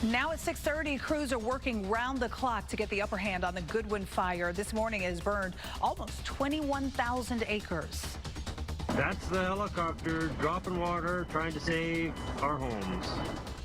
Now at 6:30, crews are working round the clock to get the upper hand on the Goodwin Fire. This morning it has burned almost 21,000 acres. That's the helicopter dropping water, trying to save our homes.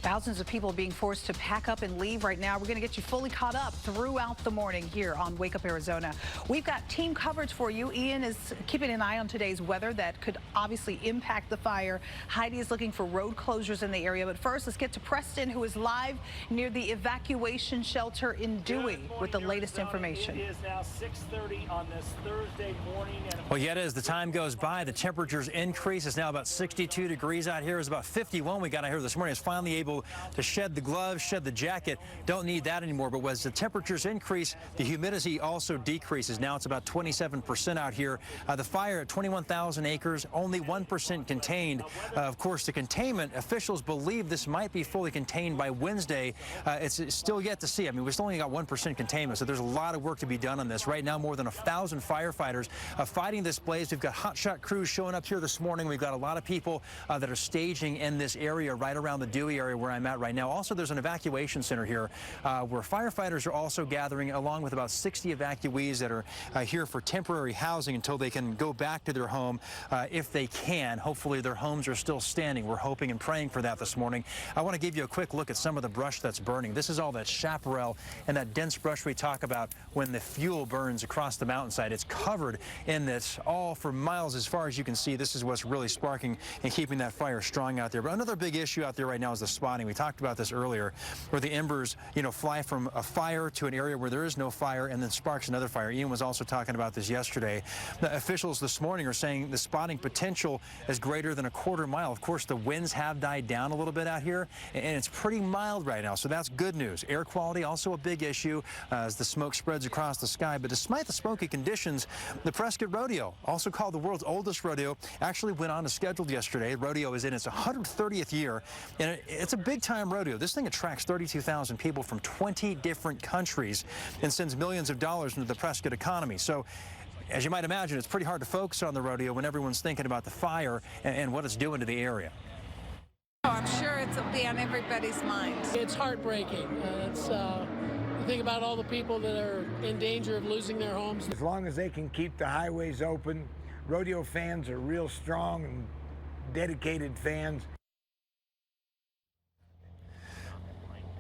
Thousands of people being forced to pack up and leave right now. We're going to get you fully caught up throughout the morning here on Wake Up Arizona. We've got team coverage for you. Ian is keeping an eye on today's weather that could obviously impact the fire. Heidi is looking for road closures in the area. But first, let's get to Preston, who is live near the evacuation shelter in Dewey with the latest information. It is now 6:30 on this Thursday morning. Well, yet as the time goes by, the temperatures increase. It's now about 62 degrees out here. It's about 51 we got out here this morning. It's finally able to shed the gloves, shed the jacket. Don't need that anymore. But as the temperatures increase, the humidity also decreases. Now it's about 27% out here. The fire at 21,000 acres, only 1% contained. Of course, the containment, officials believe this might be fully contained by Wednesday. It's still yet to see. I mean, we've still only got 1% containment, so there's a lot of work to be done on this. Right now, more than 1,000 firefighters fighting this blaze. We've got hotshot crews showing up here this morning. We've got a lot of people that are staging in this area right around the Dewey area where I'm at right now. Also, there's an evacuation center here where firefighters are also gathering, along with about 60 evacuees that are here for temporary housing until they can go back to their home if they can. Hopefully their homes are still standing. We're hoping and praying for that this morning. I want to give you a quick look at some of the brush that's burning. This is all that chaparral and that dense brush we talk about when the fuel burns across the mountainside. It's covered in this all for miles as far as you can see. This is what's really sparking and keeping that fire strong out there. But another big issue out there right now is the spotting. We talked about this earlier, where the embers, fly from a fire to an area where there is no fire and then sparks another fire. Ian was also talking about this yesterday. The officials this morning are saying the spotting potential is greater than a quarter mile. Of course, the winds have died down a little bit out here, and it's pretty mild right now, so that's good news. Air quality also a big issue as the smoke spreads across the sky. But despite the smoky conditions, the Prescott Rodeo, also called the world's oldest rodeo, actually went on as scheduled yesterday. The rodeo is in its 130th year, and it's a big-time rodeo. This thing attracts 32,000 people from 20 different countries and sends millions of dollars into the Prescott economy. So, as you might imagine, it's pretty hard to focus on the rodeo when everyone's thinking about the fire and what it's doing to the area. Oh, I'm sure it'll be on everybody's mind. It's heartbreaking. You think about all the people that are in danger of losing their homes. As long as they can keep the highways open, rodeo fans are real strong and dedicated fans.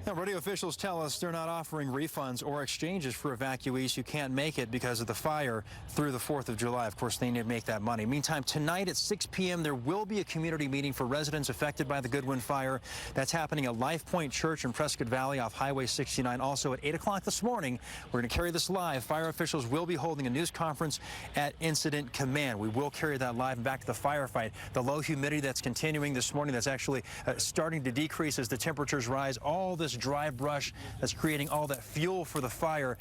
Now, rodeo officials tell us they're not offering refunds or exchanges for evacuees who can't make it because of the fire through the 4th of July. Of course, they need to make that money. Meantime, tonight at 6 p.m., there will be a community meeting for residents affected by the Goodwin Fire. That's happening at Life Point Church in Prescott Valley off Highway 69. Also at 8 o'clock this morning, we're going to carry this live. Fire officials will be holding a news conference at Incident Command. We will carry that live. And back to the firefight. The low humidity that's continuing this morning, that's actually starting to decrease as the temperatures rise. All this dry brush that's creating all that fuel for the fire.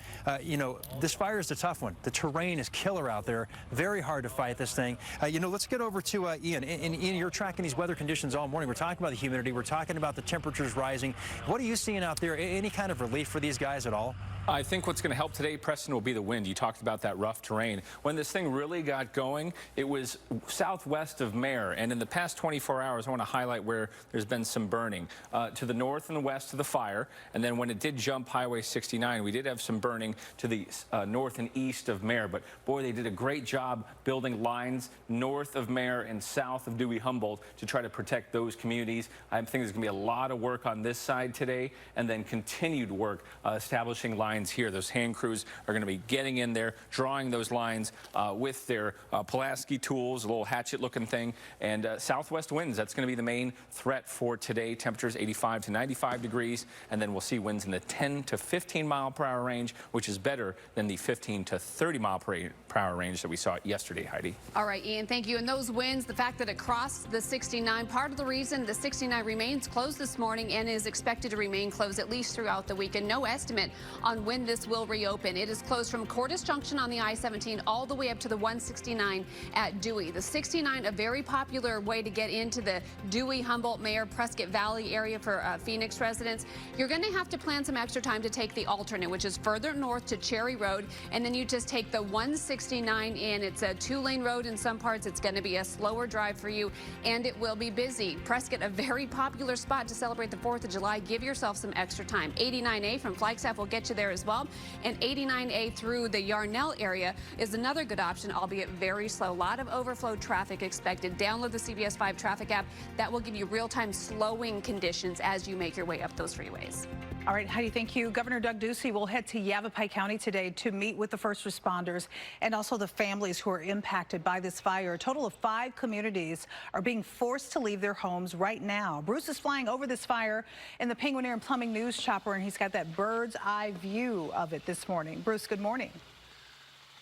This fire is a tough one. The terrain is killer out there. Very hard to fight this thing. Let's get over to Ian. And Ian, you're tracking these weather conditions all morning. We're talking about the humidity. We're talking about the temperatures rising. What are you seeing out there? Any kind of relief for these guys at all? I think what's going to help today, Preston, will be the wind. You talked about that rough terrain. When this thing really got going, it was southwest of Mare, and in the past 24 hours, I want to highlight where there's been some burning. To the north and the west of the fire, and then when it did jump Highway 69, we did have some burning to the north and east of Mare, but boy, they did a great job building lines north of Mare and south of Dewey-Humboldt to try to protect those communities. I think there's going to be a lot of work on this side today, and then continued work establishing lines here. Those hand crews are going to be getting in there, drawing those lines with their Pulaski tools, a little hatchet looking thing, and southwest winds. That's going to be the main threat for today. Temperatures 85 to 95 degrees, and then we'll see winds in the 10 to 15 mile per hour range, which is better than the 15 to 30 mile per hour range that we saw yesterday, Heidi. All right, Ian, thank you. And those winds, the fact that it crossed the 69, part of the reason the 69 remains closed this morning and is expected to remain closed at least throughout the weekend. No estimate on when this will reopen. It is closed from Cordes Junction on the I-17 all the way up to the 169 at Dewey. The 69, a very popular way to get into the Dewey, Humboldt, Mare, Prescott Valley area for Phoenix residents. You're going to have to plan some extra time to take the alternate, which is further north to Cherry Road, and then you just take the 169 in. It's a 2-lane road in some parts. It's going to be a slower drive for you, and it will be busy. Prescott, a very popular spot to celebrate the 4th of July. Give yourself some extra time. 89A from Flagstaff will get you there as well, and 89A through the Yarnell area is another good option, albeit very slow. A lot of overflow traffic expected. Download the CBS 5 traffic app. That will give you real-time slowing conditions as you make your way up those freeways. All right, Heidi, thank you. Governor Doug Ducey will head to Yavapai County today to meet with the first responders and also the families who are impacted by this fire. A total of 5 communities are being forced to leave their homes right now. Bruce is flying over this fire in the Penguin Air and Plumbing News Chopper, and he's got that bird's eye view of it this morning. Bruce, good morning.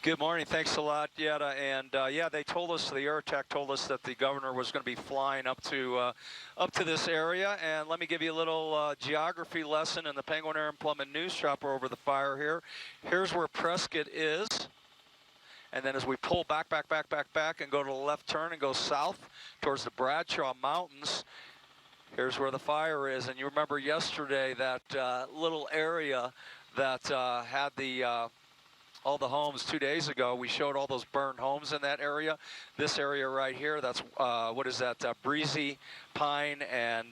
Good morning. Thanks a lot, Yetta. And yeah, they told us, the Air Attack told us that the governor was going to be flying up to this area. And let me give you a little geography lesson in the Penguin Air and Plumbing News Chopper over the fire here. Here's where Prescott is. And then as we pull back and go to the left turn and go south towards the Bradshaw Mountains, here's where the fire is. And you remember yesterday that little area that had the all the homes 2 days ago. We showed all those burned homes in that area. This area right here, that's what is that, Breezy, Pine, and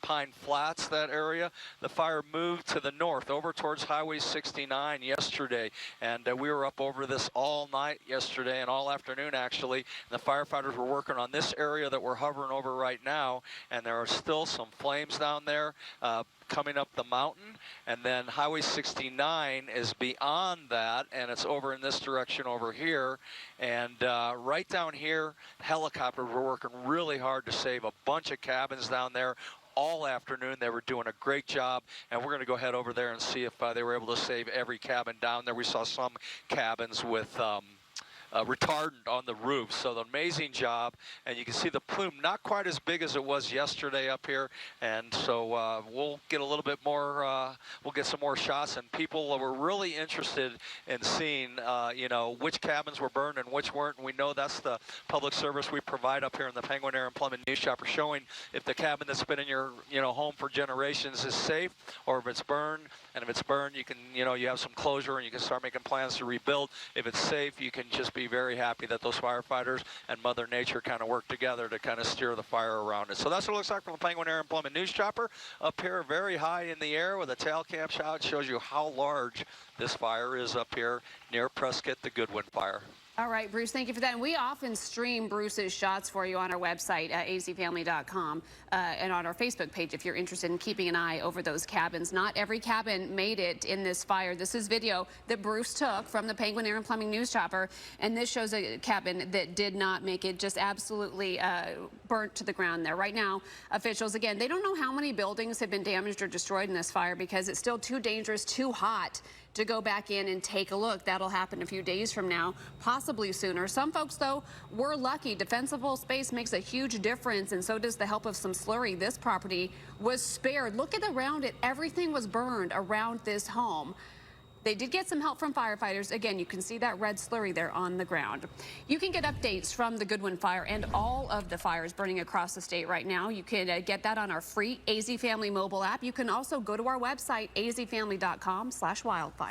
Pine Flats, that area. The fire moved to the north over towards Highway 69 yesterday, and we were up over this all night yesterday and all afternoon actually. And the firefighters were working on this area that we're hovering over right now, and there are still some flames down there coming up the mountain. And then Highway 69 is beyond that, and it's over in this direction over here. And right down here, helicopters were working really hard to save a bunch of cabins down there all afternoon. They were doing a great job, and we're going to go head over there and see if they were able to save every cabin down there. We saw some cabins with retardant on the roof, so the amazing job. And you can see the plume not quite as big as it was yesterday up here, and so we'll get a little bit more, we'll get some more shots, and people were really interested in seeing you know, which cabins were burned and which weren't. And we know that's the public service we provide up here in the Penguin Air and Plumbing News Shopper, showing if the cabin that's been in your home for generations is safe, or if it's burned. And if it's burned, you can, you have some closure and you can start making plans to rebuild. If it's safe, you can just be very happy that those firefighters and Mother Nature kind of work together to kind of steer the fire around it. So that's what it looks like from the Penguin Air and Plumbing News Chopper up here, very high in the air with a tail cam shot. Shows you how large this fire is up here near Prescott, the Goodwin Fire. All right, Bruce, thank you for that. And we often stream Bruce's shots for you on our website, azfamily.com, and on our Facebook page if you're interested in keeping an eye over those cabins. Not every cabin made it in this fire. This is video that Bruce took from the Penguin Air and Plumbing News Chopper, and this shows a cabin that did not make it, just absolutely burnt to the ground there. Right now, officials, again, they don't know how many buildings have been damaged or destroyed in this fire because it's still too dangerous, too hot to go back in and take a look. That'll happen a few days from now, possibly sooner. Some folks, though, were lucky. Defensible space makes a huge difference, and so does the help of some slurry. This property was spared. Look at around it. Everything was burned around this home. They did get some help from firefighters. Again, you can see that red slurry there on the ground. You can get updates from the Goodwin Fire and all of the fires burning across the state right now. You can get that on our free AZ Family mobile app. You can also go to our website, azfamily.com/wildfire.